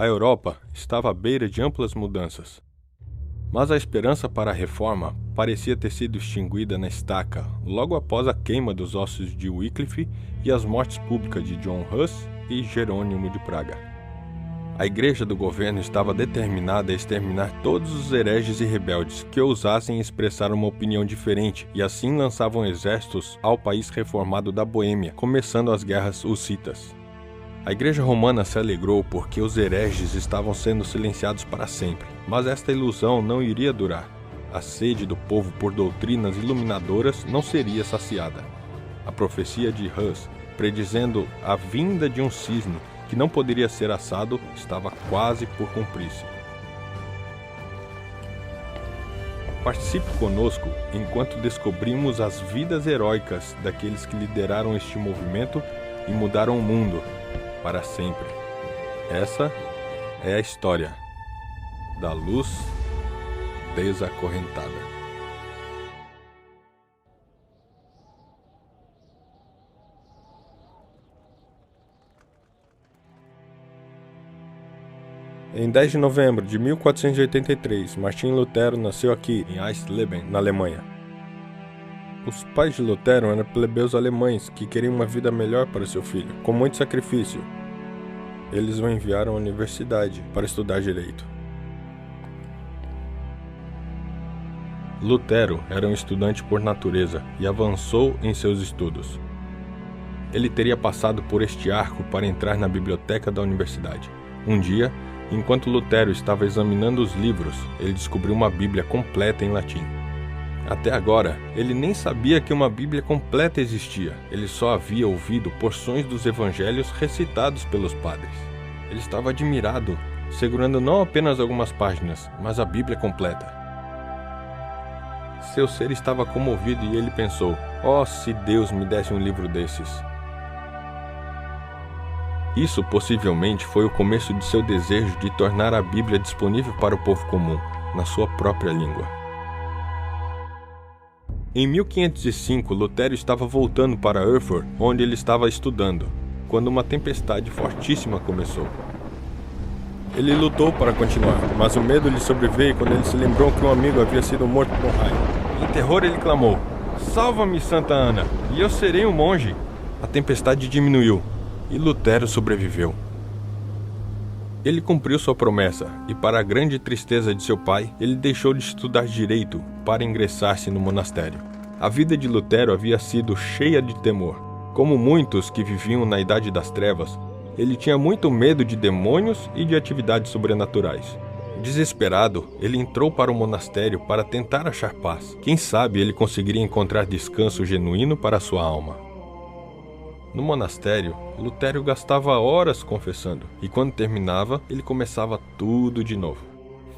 A Europa estava à beira de amplas mudanças. Mas a esperança para a reforma parecia ter sido extinguida na estaca logo após a queima dos ossos de Wycliffe e as mortes públicas de John Huss e Jerônimo de Praga. A igreja do governo estava determinada a exterminar todos os hereges e rebeldes que ousassem expressar uma opinião diferente e assim lançavam exércitos ao país reformado da Boêmia, começando as guerras hussitas. A igreja romana se alegrou porque os hereges estavam sendo silenciados para sempre, mas esta ilusão não iria durar. A sede do povo por doutrinas iluminadoras não seria saciada. A profecia de Huss, predizendo a vinda de um cisne que não poderia ser assado, estava quase por cumprir-se. Participe conosco enquanto descobrimos as vidas heróicas daqueles que lideraram este movimento e mudaram o mundo para sempre. Essa é a história da luz desacorrentada. Em 10 de novembro de 1483, Martim Lutero nasceu aqui, em Eisleben, na Alemanha. Os pais de Lutero eram plebeus alemães que queriam uma vida melhor para seu filho, com muito sacrifício. Eles o enviaram à universidade para estudar direito. Lutero era um estudante por natureza e avançou em seus estudos. Ele teria passado por este arco para entrar na biblioteca da universidade. Um dia, enquanto Lutero estava examinando os livros, ele descobriu uma Bíblia completa em latim. Até agora, ele nem sabia que uma Bíblia completa existia. Ele só havia ouvido porções dos evangelhos recitados pelos padres. Ele estava admirado, segurando não apenas algumas páginas, mas a Bíblia completa. Seu ser estava comovido e ele pensou: "Oh, se Deus me desse um livro desses!" Isso possivelmente foi o começo de seu desejo de tornar a Bíblia disponível para o povo comum, na sua própria língua. Em 1505, Lutero estava voltando para Erfurt, onde ele estava estudando, quando uma tempestade fortíssima começou. Ele lutou para continuar, mas o medo lhe sobreveio quando ele se lembrou que um amigo havia sido morto por um raio. Em terror ele clamou: "Salva-me, Santa Ana, e eu serei um monge!" A tempestade diminuiu, e Lutero sobreviveu. Ele cumpriu sua promessa, e para a grande tristeza de seu pai, ele deixou de estudar direito para ingressar-se no monastério. A vida de Lutero havia sido cheia de temor. Como muitos que viviam na Idade das Trevas, ele tinha muito medo de demônios e de atividades sobrenaturais. Desesperado, ele entrou para o monastério para tentar achar paz. Quem sabe ele conseguiria encontrar descanso genuíno para sua alma. No monastério, Lutero gastava horas confessando, e quando terminava, ele começava tudo de novo.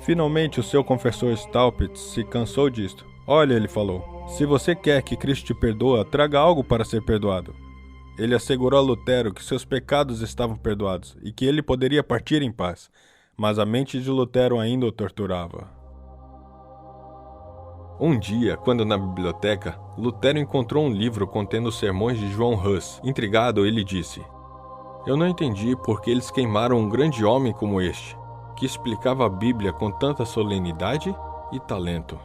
Finalmente, o seu confessor Staupitz se cansou disto. "Olha", ele falou, "se você quer que Cristo te perdoe, traga algo para ser perdoado." Ele assegurou a Lutero que seus pecados estavam perdoados e que ele poderia partir em paz, mas a mente de Lutero ainda o torturava. Um dia, quando na biblioteca, Lutero encontrou um livro contendo os sermões de João Huss. Intrigado, ele disse: "Eu não entendi por que eles queimaram um grande homem como este, que explicava a Bíblia com tanta solenidade e talento."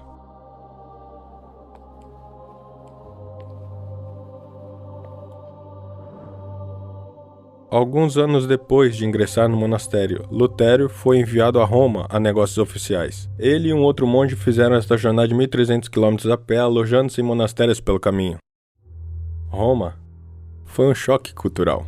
Alguns anos depois de ingressar no monastério, Lutero foi enviado a Roma a negócios oficiais. Ele e um outro monge fizeram esta jornada de 1.300 km a pé, alojando-se em monastérios pelo caminho. Roma foi um choque cultural.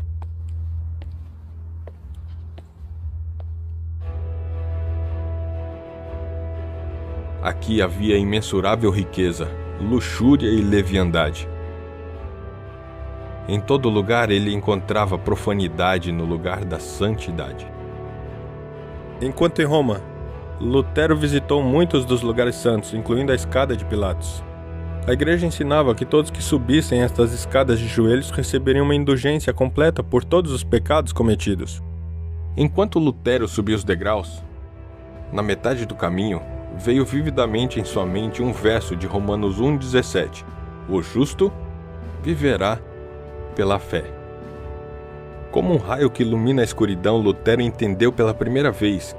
Aqui havia imensurável riqueza, luxúria e leviandade. Em todo lugar ele encontrava profanidade no lugar da santidade. Enquanto em Roma, Lutero visitou muitos dos lugares santos, incluindo a escada de Pilatos. A igreja ensinava que todos que subissem estas escadas de joelhos receberiam uma indulgência completa por todos os pecados cometidos. Enquanto Lutero subia os degraus, na metade do caminho, veio vividamente em sua mente um verso de Romanos 1,17. "O justo viverá pela fé." Como um raio que ilumina a escuridão, Lutero entendeu pela primeira vez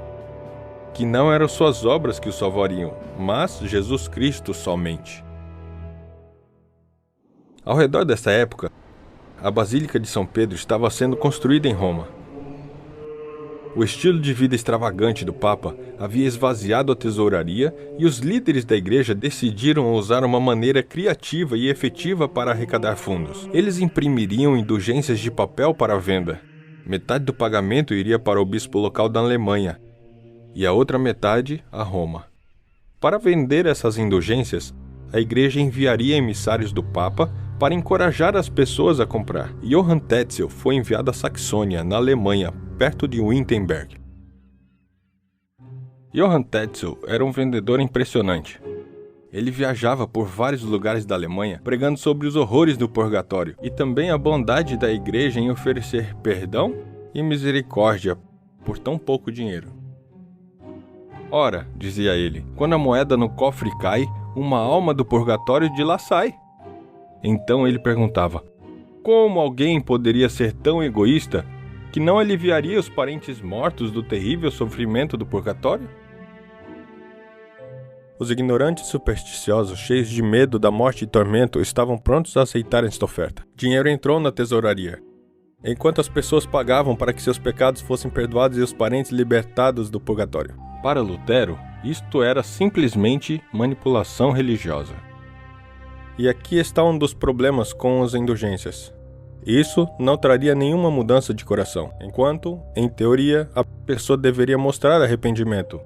que não eram suas obras que o salvariam, mas Jesus Cristo somente. Ao redor dessa época, a Basílica de São Pedro estava sendo construída em Roma. O estilo de vida extravagante do Papa havia esvaziado a tesouraria e os líderes da igreja decidiram usar uma maneira criativa e efetiva para arrecadar fundos. Eles imprimiriam indulgências de papel para venda. Metade do pagamento iria para o bispo local da Alemanha e a outra metade a Roma. Para vender essas indulgências, a igreja enviaria emissários do Papa para encorajar as pessoas a comprar. Johann Tetzel foi enviado à Saxônia, na Alemanha, perto de Wittenberg. Johann Tetzel era um vendedor impressionante. Ele viajava por vários lugares da Alemanha, pregando sobre os horrores do purgatório e também a bondade da igreja em oferecer perdão e misericórdia por tão pouco dinheiro. Ora, dizia ele, quando a moeda no cofre cai, uma alma do purgatório de lá sai. Então ele perguntava, como alguém poderia ser tão egoísta que não aliviaria os parentes mortos do terrível sofrimento do purgatório? Os ignorantes supersticiosos, cheios de medo da morte e tormento, estavam prontos a aceitar esta oferta. Dinheiro entrou na tesouraria, enquanto as pessoas pagavam para que seus pecados fossem perdoados e os parentes libertados do purgatório. Para Lutero, isto era simplesmente manipulação religiosa. E aqui está um dos problemas com as indulgências. Isso não traria nenhuma mudança de coração, enquanto, em teoria, a pessoa deveria mostrar arrependimento.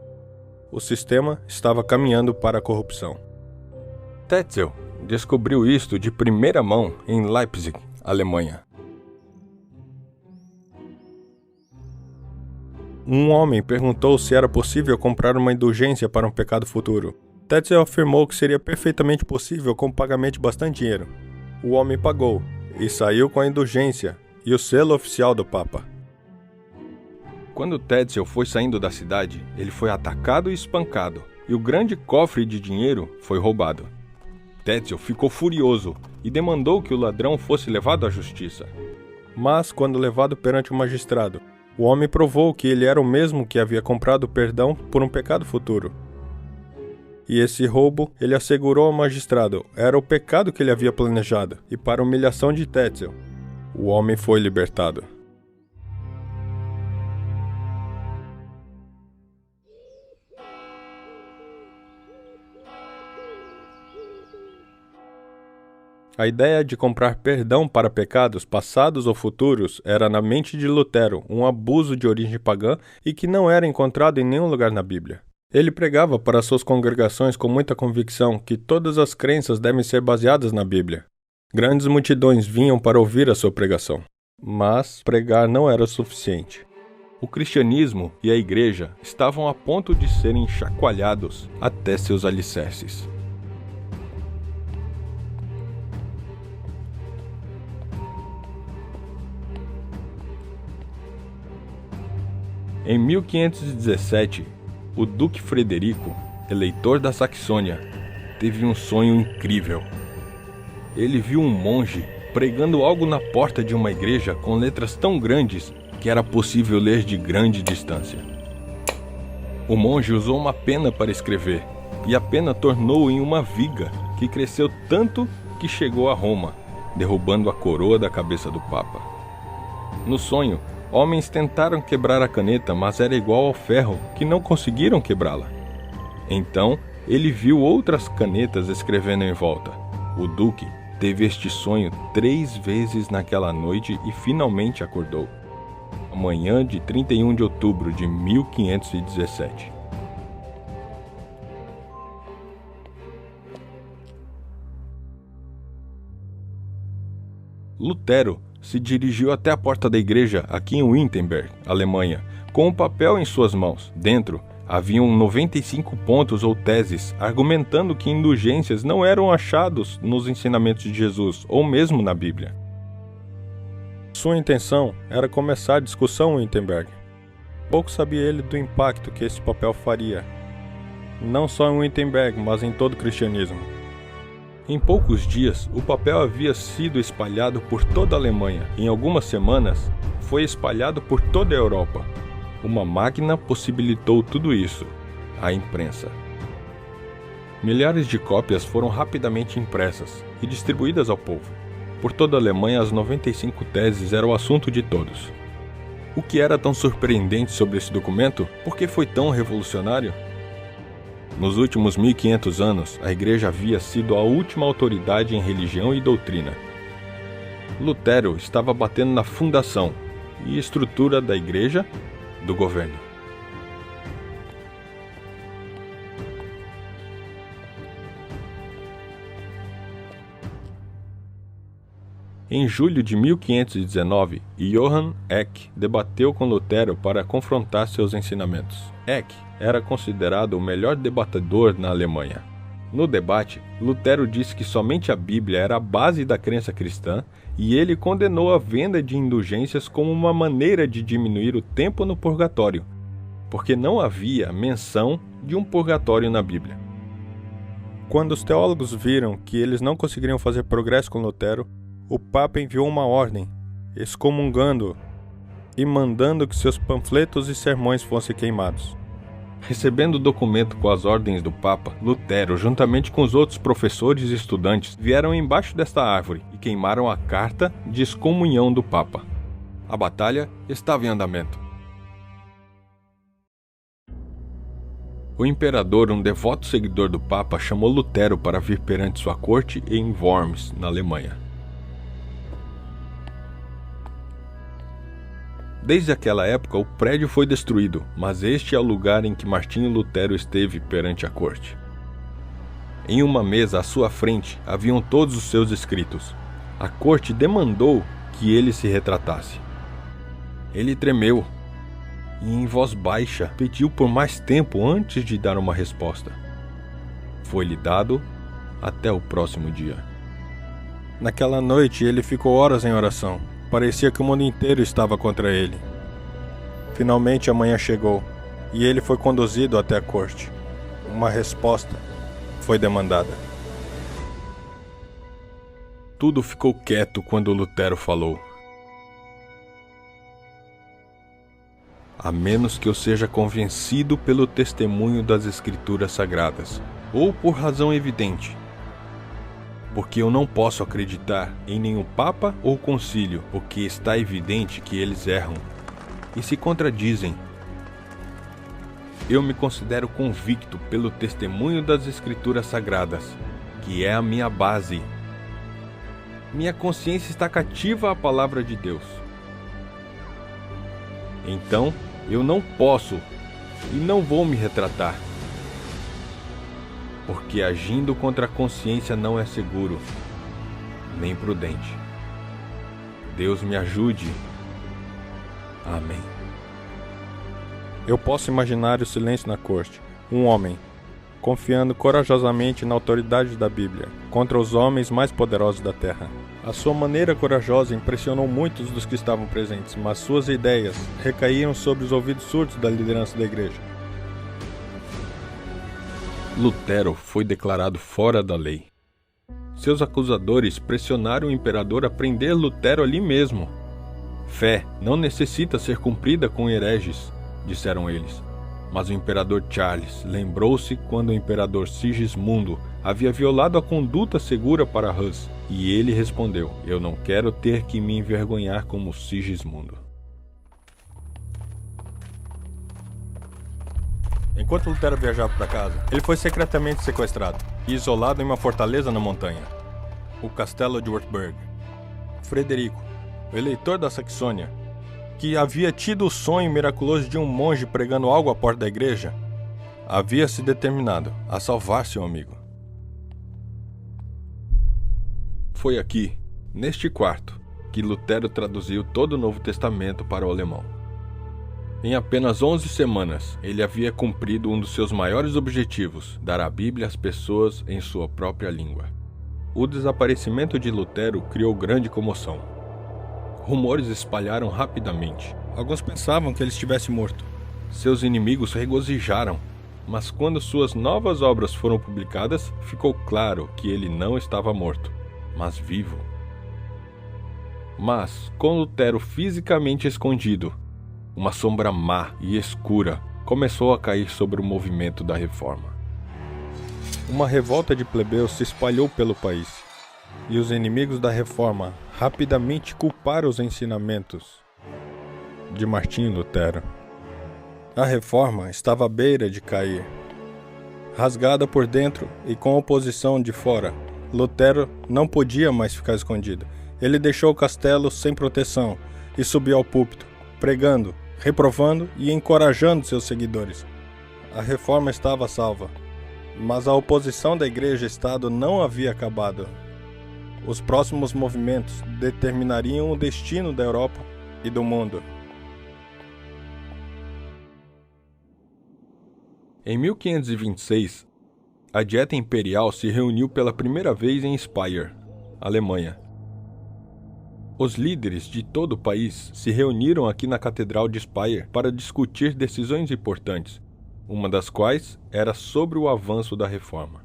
O sistema estava caminhando para a corrupção. Tetzel descobriu isto de primeira mão em Leipzig, Alemanha. Um homem perguntou se era possível comprar uma indulgência para um pecado futuro. Tetzel afirmou que seria perfeitamente possível com pagamento de bastante dinheiro. O homem pagou e saiu com a indulgência e o selo oficial do Papa. Quando Tetzel foi saindo da cidade, ele foi atacado e espancado, e o grande cofre de dinheiro foi roubado. Tetzel ficou furioso e demandou que o ladrão fosse levado à justiça. Mas, quando levado perante o magistrado, o homem provou que ele era o mesmo que havia comprado perdão por um pecado futuro. E esse roubo, ele assegurou ao magistrado, era o pecado que ele havia planejado, e para a humilhação de Tetzel, o homem foi libertado. A ideia de comprar perdão para pecados passados ou futuros era na mente de Lutero um abuso de origem pagã e que não era encontrado em nenhum lugar na Bíblia. Ele pregava para suas congregações com muita convicção que todas as crenças devem ser baseadas na Bíblia. Grandes multidões vinham para ouvir a sua pregação, mas pregar não era suficiente. O cristianismo e a igreja estavam a ponto de serem chacoalhados até seus alicerces. Em 1517, o Duque Frederico, eleitor da Saxônia, teve um sonho incrível. Ele viu um monge pregando algo na porta de uma igreja com letras tão grandes que era possível ler de grande distância. O monge usou uma pena para escrever, e a pena tornou em uma viga que cresceu tanto que chegou a Roma, derrubando a coroa da cabeça do Papa. No sonho, homens tentaram quebrar a caneta, mas era igual ao ferro, que não conseguiram quebrá-la. Então, ele viu outras canetas escrevendo em volta. O duque teve este sonho 3 vezes naquela noite e finalmente acordou. Manhã de 31 de outubro de 1517. Lutero se dirigiu até a porta da igreja aqui em Wittenberg, Alemanha, com um papel em suas mãos. Dentro, haviam 95 pontos ou teses argumentando que indulgências não eram achados nos ensinamentos de Jesus ou mesmo na Bíblia. Sua intenção era começar a discussão em Wittenberg. Pouco sabia ele do impacto que esse papel faria, não só em Wittenberg, mas em todo o cristianismo. Em poucos dias, o papel havia sido espalhado por toda a Alemanha. Em algumas semanas, foi espalhado por toda a Europa. Uma máquina possibilitou tudo isso: a imprensa. Milhares de cópias foram rapidamente impressas e distribuídas ao povo. Por toda a Alemanha, as 95 teses eram o assunto de todos. O que era tão surpreendente sobre esse documento? Por que foi tão revolucionário? Nos últimos 1500 anos, a Igreja havia sido a última autoridade em religião e doutrina. Lutero estava batendo na fundação e estrutura da Igreja, do governo. Em julho de 1519, Johann Eck debateu com Lutero para confrontar seus ensinamentos. Eck era considerado o melhor debatedor na Alemanha. No debate, Lutero disse que somente a Bíblia era a base da crença cristã e ele condenou a venda de indulgências como uma maneira de diminuir o tempo no purgatório, porque não havia menção de um purgatório na Bíblia. Quando os teólogos viram que eles não conseguiriam fazer progresso com Lutero, o Papa enviou uma ordem, excomungando-o e mandando que seus panfletos e sermões fossem queimados. Recebendo o documento com as ordens do Papa, Lutero, juntamente com os outros professores e estudantes, vieram embaixo desta árvore e queimaram a carta de excomunhão do Papa. A batalha estava em andamento. O imperador, um devoto seguidor do Papa, chamou Lutero para vir perante sua corte em Worms, na Alemanha. Desde aquela época, o prédio foi destruído, mas este é o lugar em que Martinho Lutero esteve perante a corte. Em uma mesa à sua frente haviam todos os seus escritos. A corte demandou que ele se retratasse. Ele tremeu e, em voz baixa, pediu por mais tempo antes de dar uma resposta. Foi-lhe dado até o próximo dia. Naquela noite, ele ficou horas em oração. Parecia que o mundo inteiro estava contra ele. Finalmente a manhã chegou, e ele foi conduzido até a corte. Uma resposta foi demandada. Tudo ficou quieto quando Lutero falou. A menos que eu seja convencido pelo testemunho das Escrituras Sagradas, ou por razão evidente, porque eu não posso acreditar em nenhum Papa ou Concílio, porque está evidente que eles erram e se contradizem. Eu me considero convicto pelo testemunho das Escrituras Sagradas, que é a minha base. Minha consciência está cativa à palavra de Deus. Então, eu não posso e não vou me retratar, porque agindo contra a consciência não é seguro, nem prudente. Deus me ajude. Amém. Eu posso imaginar o silêncio na corte. Um homem, confiando corajosamente na autoridade da Bíblia, contra os homens mais poderosos da terra. A sua maneira corajosa impressionou muitos dos que estavam presentes, mas suas ideias recaíam sobre os ouvidos surdos da liderança da igreja. Lutero foi declarado fora da lei. Seus acusadores pressionaram o imperador a prender Lutero ali mesmo. Fé não necessita ser cumprida com hereges, disseram eles. Mas o imperador Charles lembrou-se quando o imperador Sigismundo havia violado a conduta segura para Hus, e ele respondeu: eu não quero ter que me envergonhar como Sigismundo. Enquanto Lutero viajava para casa, ele foi secretamente sequestrado e isolado em uma fortaleza na montanha, o Castelo de Wartburg. Frederico, o eleitor da Saxônia, que havia tido o sonho miraculoso de um monge pregando algo à porta da igreja, havia se determinado a salvar seu amigo. Foi aqui, neste quarto, que Lutero traduziu todo o Novo Testamento para o alemão. Em apenas 11 semanas, ele havia cumprido um dos seus maiores objetivos, dar a Bíblia às pessoas em sua própria língua. O desaparecimento de Lutero criou grande comoção. Rumores espalharam rapidamente. Alguns pensavam que ele estivesse morto. Seus inimigos regozijaram, mas quando suas novas obras foram publicadas, ficou claro que ele não estava morto, mas vivo. Mas, com Lutero fisicamente escondido, uma sombra má e escura começou a cair sobre o movimento da reforma. Uma revolta de plebeus se espalhou pelo país, e os inimigos da reforma rapidamente culparam os ensinamentos de Martinho Lutero. A reforma estava à beira de cair. Rasgada por dentro e com oposição de fora, Lutero não podia mais ficar escondido. Ele deixou o castelo sem proteção e subiu ao púlpito, pregando, reprovando e encorajando seus seguidores. A reforma estava salva, mas a oposição da Igreja-Estado não havia acabado. Os próximos movimentos determinariam o destino da Europa e do mundo. Em 1526, a Dieta Imperial se reuniu pela primeira vez em Speyer, Alemanha. Os líderes de todo o país se reuniram aqui na Catedral de Speyer para discutir decisões importantes, uma das quais era sobre o avanço da reforma.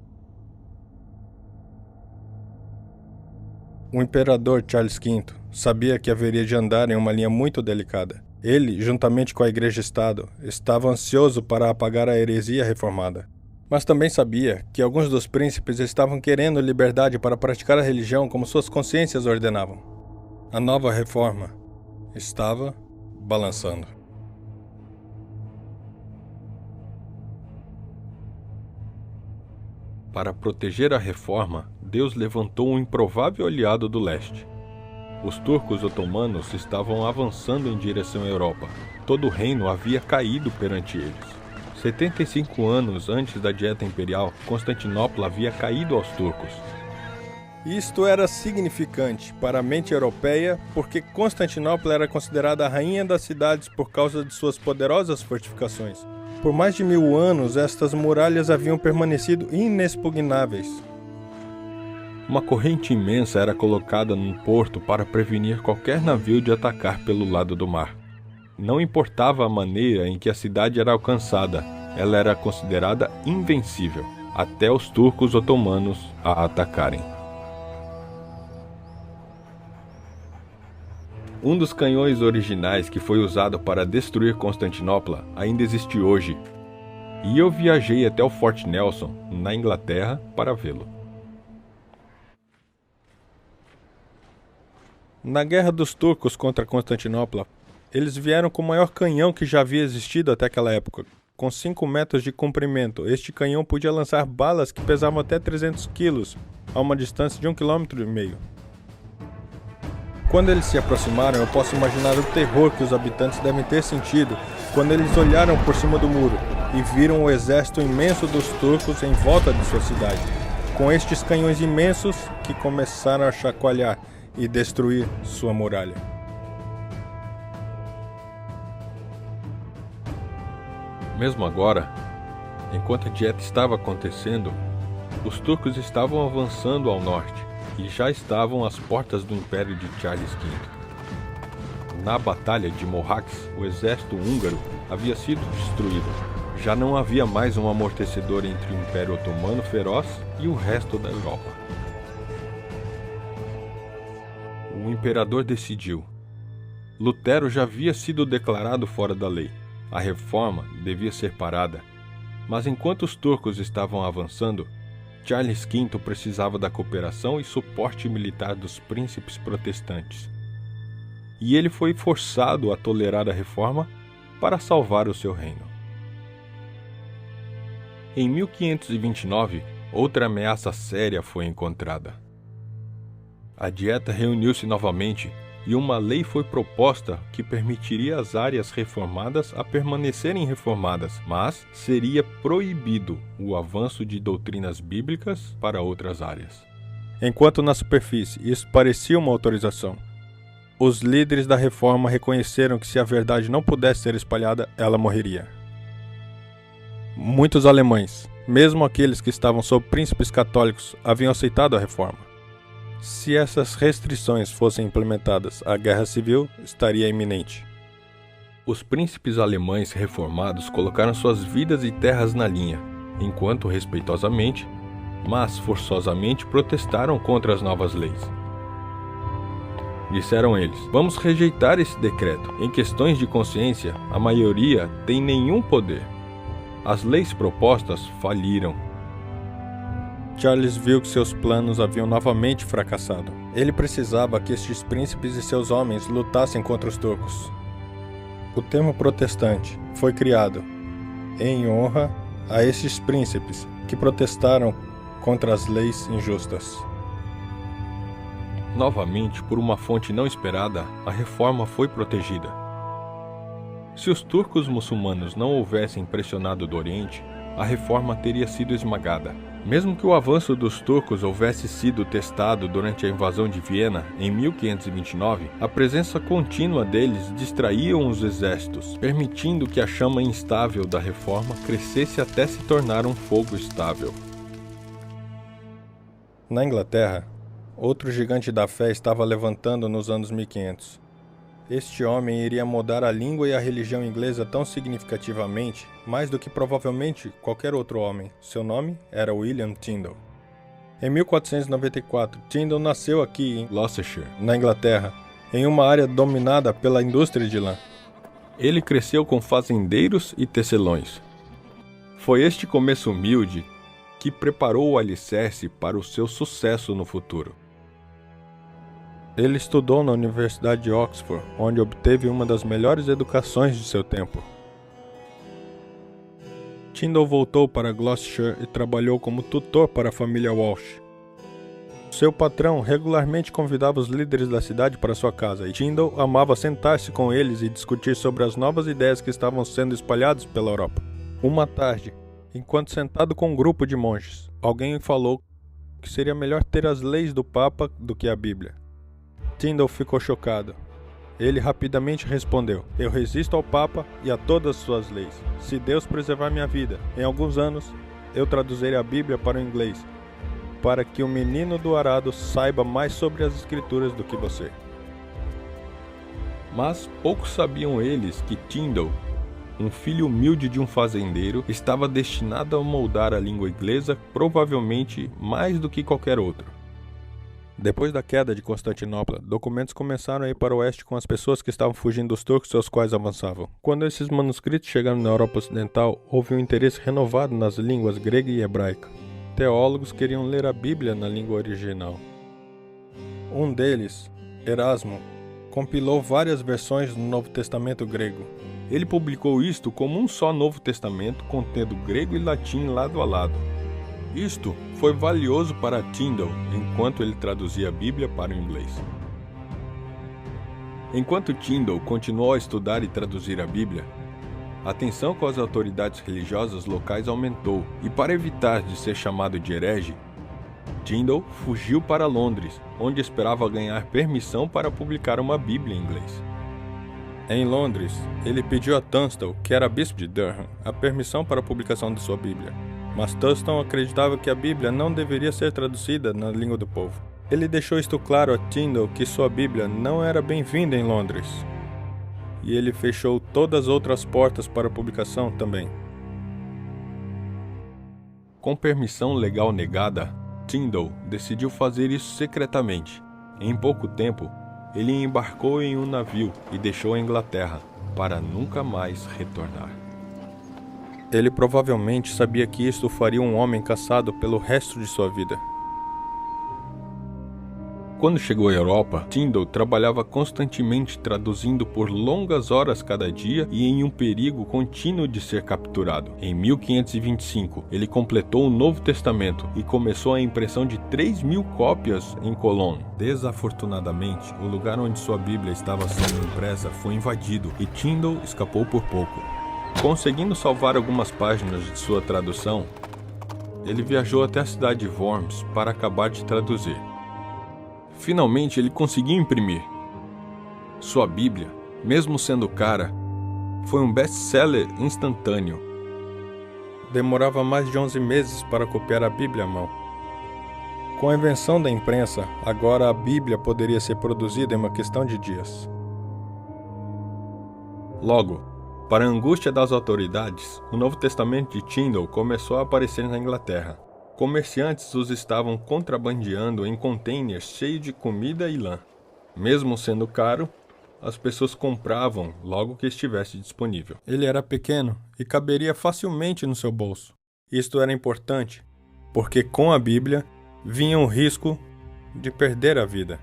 O imperador Charles V sabia que haveria de andar em uma linha muito delicada. Ele, juntamente com a Igreja-Estado, estava ansioso para apagar a heresia reformada. Mas também sabia que alguns dos príncipes estavam querendo liberdade para praticar a religião como suas consciências ordenavam. A nova reforma estava balançando. Para proteger a reforma, Deus levantou um improvável aliado do leste. Os turcos otomanos estavam avançando em direção à Europa. Todo o reino havia caído perante eles. 75 anos antes da Dieta Imperial, Constantinopla havia caído aos turcos. Isto era significante para a mente europeia porque Constantinopla era considerada a rainha das cidades por causa de suas poderosas fortificações. Por mais de 1000 anos, estas muralhas haviam permanecido inexpugnáveis. Uma corrente imensa era colocada num porto para prevenir qualquer navio de atacar pelo lado do mar. Não importava a maneira em que a cidade era alcançada, ela era considerada invencível, até os turcos otomanos a atacarem. Um dos canhões originais que foi usado para destruir Constantinopla ainda existe hoje, e eu viajei até o Fort Nelson, na Inglaterra, para vê-lo. Na Guerra dos Turcos contra Constantinopla, eles vieram com o maior canhão que já havia existido até aquela época. Com 5 metros de comprimento, este canhão podia lançar balas que pesavam até 300 quilos, a uma distância de 1,5 km. Quando eles se aproximaram, eu posso imaginar o terror que os habitantes devem ter sentido quando eles olharam por cima do muro e viram o exército imenso dos turcos em volta de sua cidade, com estes canhões imensos que começaram a chacoalhar e destruir sua muralha. Mesmo agora, enquanto a dieta estava acontecendo, os turcos estavam avançando ao norte e já estavam às portas do Império de Charles V. Na Batalha de Mohacs, o exército húngaro havia sido destruído. Já não havia mais um amortecedor entre o Império Otomano feroz e o resto da Europa. O imperador decidiu. Lutero já havia sido declarado fora da lei. A reforma devia ser parada. Mas enquanto os turcos estavam avançando, Charles V precisava da cooperação e suporte militar dos príncipes protestantes. E ele foi forçado a tolerar a reforma para salvar o seu reino. Em 1529, outra ameaça séria foi encontrada. A dieta reuniu-se novamente e uma lei foi proposta que permitiria às áreas reformadas a permanecerem reformadas, mas seria proibido o avanço de doutrinas bíblicas para outras áreas. Enquanto na superfície isso parecia uma autorização, os líderes da reforma reconheceram que se a verdade não pudesse ser espalhada, ela morreria. Muitos alemães, mesmo aqueles que estavam sob príncipes católicos, haviam aceitado a reforma. Se essas restrições fossem implementadas, a guerra civil estaria iminente. Os príncipes alemães reformados colocaram suas vidas e terras na linha, enquanto respeitosamente, mas forçosamente protestaram contra as novas leis. disseram eles. Vamos rejeitar esse decreto. Em questões de consciência, a maioria tem nenhum poder. As leis propostas faliram. Charles viu que seus planos haviam novamente fracassado. Ele precisava que estes príncipes e seus homens lutassem contra os turcos. O termo protestante foi criado em honra a estes príncipes que protestaram contra as leis injustas. Novamente, por uma fonte não esperada, a reforma foi protegida. Se os turcos muçulmanos não houvessem pressionado do Oriente, a reforma teria sido esmagada. Mesmo que o avanço dos turcos houvesse sido testado durante a invasão de Viena em 1529, a presença contínua deles distraía os exércitos, permitindo que a chama instável da reforma crescesse até se tornar um fogo estável. Na Inglaterra, outro gigante da fé estava levantando nos anos 1500. Este homem iria mudar a língua e a religião inglesa tão significativamente, mais do que provavelmente qualquer outro homem. Seu nome era William Tyndale. Em 1494, Tyndale nasceu aqui em Gloucestershire, na Inglaterra, em uma área dominada pela indústria de lã. Ele cresceu com fazendeiros e tecelões. Foi este começo humilde que preparou o alicerce para o seu sucesso no futuro. Ele estudou na Universidade de Oxford, onde obteve uma das melhores educações de seu tempo. Tyndale voltou para Gloucestershire e trabalhou como tutor para a família Walsh. Seu patrão regularmente convidava os líderes da cidade para sua casa, e Tyndale amava sentar-se com eles e discutir sobre as novas ideias que estavam sendo espalhadas pela Europa. Uma tarde, enquanto sentado com um grupo de monges, alguém falou que seria melhor ter as leis do Papa do que a Bíblia. Tyndale ficou chocado. Ele rapidamente respondeu: eu resisto ao Papa e a todas as suas leis. Se Deus preservar minha vida, em alguns anos, eu traduzirei a Bíblia para o inglês, para que o menino do arado saiba mais sobre as Escrituras do que você. Mas poucos sabiam eles que Tyndale, um filho humilde de um fazendeiro, estava destinado a moldar a língua inglesa provavelmente mais do que qualquer outro. Depois da queda de Constantinopla, documentos começaram a ir para o oeste com as pessoas que estavam fugindo dos turcos aos quais avançavam. Quando esses manuscritos chegaram na Europa Ocidental, houve um interesse renovado nas línguas grega e hebraica. Teólogos queriam ler a Bíblia na língua original. Um deles, Erasmo, compilou várias versões do Novo Testamento grego. Ele publicou isto como um só Novo Testamento, contendo grego e latim lado a lado. Isto foi valioso para Tyndale enquanto ele traduzia a Bíblia para o inglês. Enquanto Tyndale continuou a estudar e traduzir a Bíblia, a tensão com as autoridades religiosas locais aumentou, e para evitar de ser chamado de herege, Tyndale fugiu para Londres, onde esperava ganhar permissão para publicar uma Bíblia em inglês. Em Londres, ele pediu a Tunstall, que era bispo de Durham, a permissão para a publicação de sua Bíblia. Mas Tunstall acreditava que a Bíblia não deveria ser traduzida na língua do povo. Ele deixou isto claro a Tyndale que sua Bíblia não era bem-vinda em Londres. E ele fechou todas as outras portas para a publicação também. Com permissão legal negada, Tyndale decidiu fazer isso secretamente. Em pouco tempo, ele embarcou em um navio e deixou a Inglaterra para nunca mais retornar. Ele provavelmente sabia que isto faria um homem caçado pelo resto de sua vida. Quando chegou à Europa, Tyndale trabalhava constantemente traduzindo por longas horas cada dia e em um perigo contínuo de ser capturado. Em 1525, ele completou o Novo Testamento e começou a impressão de 3.000 cópias em Cologne. Desafortunadamente, o lugar onde sua Bíblia estava sendo impressa foi invadido e Tyndale escapou por pouco. Conseguindo salvar algumas páginas de sua tradução, ele viajou até a cidade de Worms para acabar de traduzir. Finalmente ele conseguiu imprimir. Sua Bíblia, mesmo sendo cara, foi um best-seller instantâneo. Demorava mais de 11 meses para copiar a Bíblia à mão. Com a invenção da imprensa, agora a Bíblia poderia ser produzida em uma questão de dias. Logo, para a angústia das autoridades, o Novo Testamento de Tyndale começou a aparecer na Inglaterra. Comerciantes os estavam contrabandeando em containers cheios de comida e lã. Mesmo sendo caro, as pessoas compravam logo que estivesse disponível. Ele era pequeno e caberia facilmente no seu bolso. Isto era importante, porque com a Bíblia vinha o risco de perder a vida.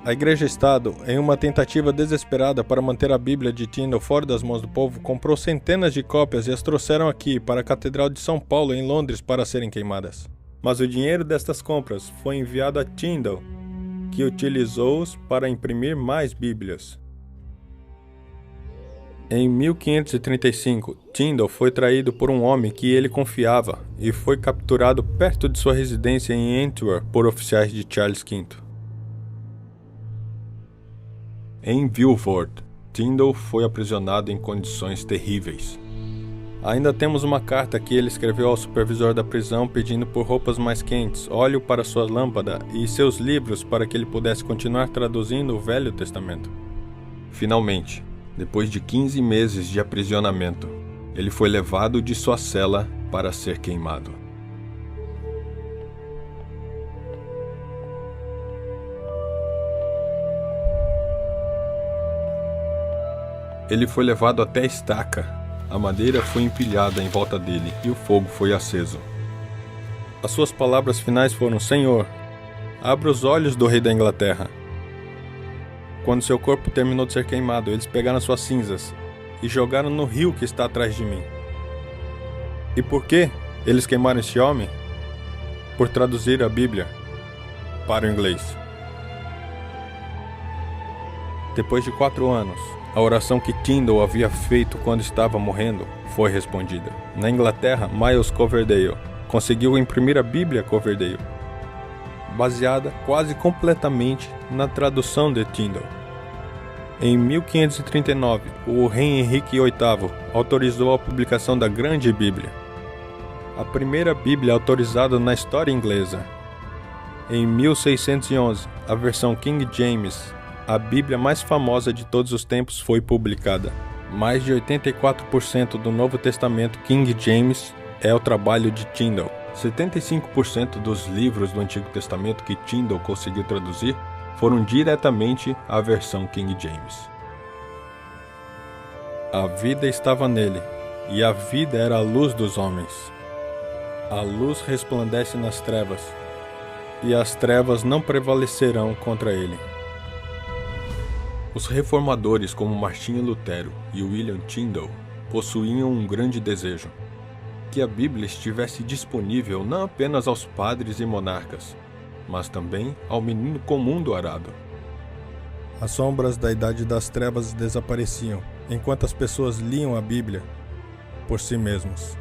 A Igreja-Estado, em uma tentativa desesperada para manter a Bíblia de Tyndale fora das mãos do povo, comprou centenas de cópias e as trouxeram aqui para a Catedral de São Paulo, em Londres, para serem queimadas. Mas o dinheiro destas compras foi enviado a Tyndale, que utilizou-os para imprimir mais Bíblias. Em 1535, Tyndale foi traído por um homem que ele confiava e foi capturado perto de sua residência em Antwerp por oficiais de Charles V. Em Vilvoorde, Tyndale foi aprisionado em condições terríveis. Ainda temos uma carta que ele escreveu ao supervisor da prisão pedindo por roupas mais quentes, óleo para sua lâmpada e seus livros para que ele pudesse continuar traduzindo o Velho Testamento. Finalmente, depois de 15 meses de aprisionamento, ele foi levado de sua cela para ser queimado. Ele foi levado até a estaca. A madeira foi empilhada em volta dele e o fogo foi aceso. As suas palavras finais foram: Senhor, abra os olhos do rei da Inglaterra. Quando seu corpo terminou de ser queimado, eles pegaram suas cinzas e jogaram no rio que está atrás de mim. E por que eles queimaram esse homem? Por traduzir a Bíblia para o inglês. Depois de 4 anos, a oração que Tyndale havia feito quando estava morrendo foi respondida. Na Inglaterra, Miles Coverdale conseguiu imprimir a Bíblia Coverdale, baseada quase completamente na tradução de Tyndale. Em 1539, o rei Henrique VIII autorizou a publicação da Grande Bíblia, a primeira Bíblia autorizada na história inglesa. Em 1611, a versão King James, a Bíblia mais famosa de todos os tempos, foi publicada. Mais de 84% do Novo Testamento King James é o trabalho de Tyndale. 75% dos livros do Antigo Testamento que Tyndale conseguiu traduzir foram diretamente à versão King James. A vida estava nele, e a vida era a luz dos homens. A luz resplandece nas trevas, e as trevas não prevalecerão contra ele. Os reformadores como Martinho Lutero e William Tyndale possuíam um grande desejo: que a Bíblia estivesse disponível não apenas aos padres e monarcas, mas também ao menino comum do arado. As sombras da Idade das Trevas desapareciam, enquanto as pessoas liam a Bíblia por si mesmas.